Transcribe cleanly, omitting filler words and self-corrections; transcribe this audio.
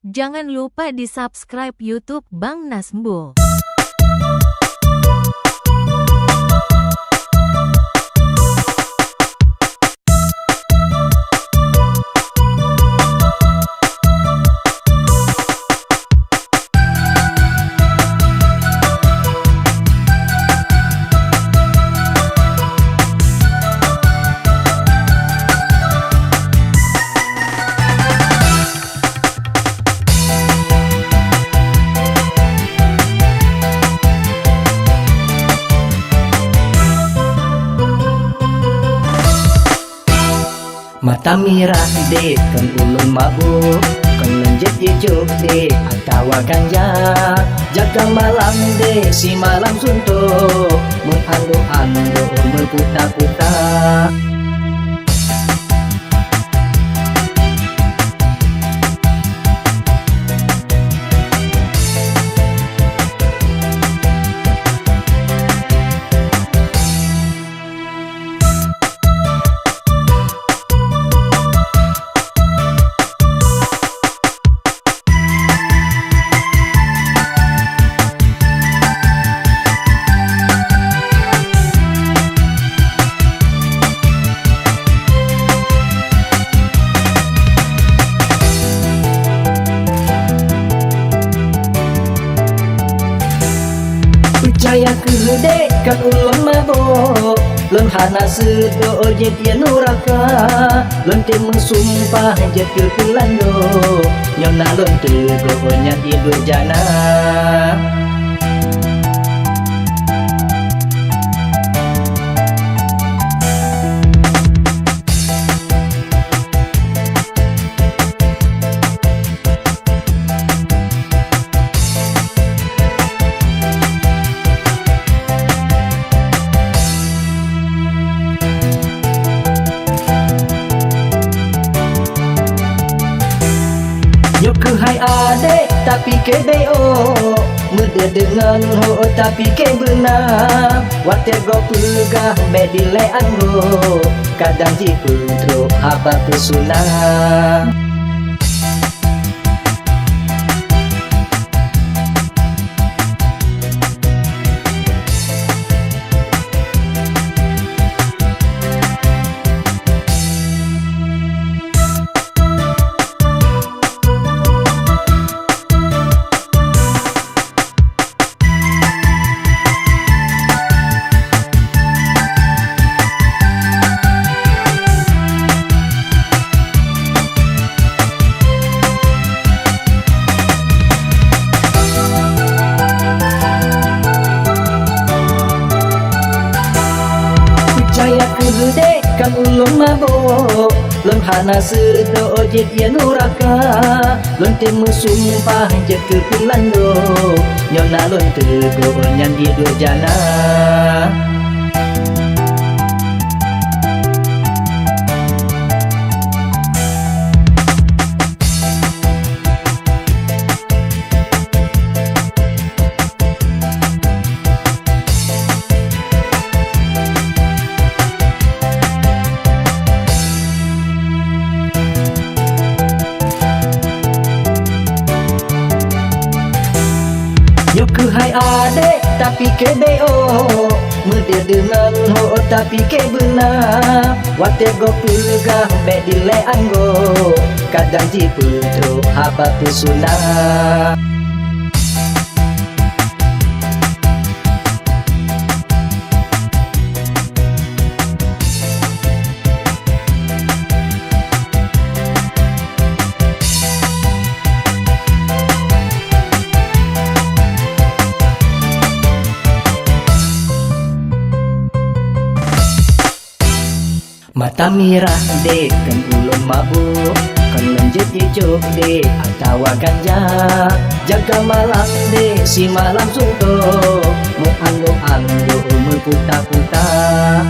Jangan lupa di-subscribe YouTube Bang Nasbo. Mata merah dek, kan ulun mabuk, kan lenjet ijuk dek, atau ganja. Jaga malam dek, si malam suntuk, mengandu-andu, berputar-putar. Percaya ke dek, kan ulun mabuk, lun hana sedo je dia nuraka, lun te mensumpah je ke pelando, nyona lun tegoh nya tidur jana. Nyok ke hai adek tapi ke beo, muda dengan ho tapi ke benar. Wate go pegah bedile anggo, kadang jipu truk haba pesunah. Percaya ke dek, kan ulun mabuk, lun hana sedo je dia nuraka, lun te mensumpah je ke pelando, nyona lun tegoh nyan tidur jana. Nyok ke hai adek tapi ke beo, muda dengan ho tapi ke benar. Wate go pegah bedile anggo, kadang jipu truk haba pesunah. Mata merah dek, kan ulun mabuk, kan lenjet ijuk dek, atau ganja. Jaga malam dek, si malam suntuk, mengandu-andu, berputar-putar.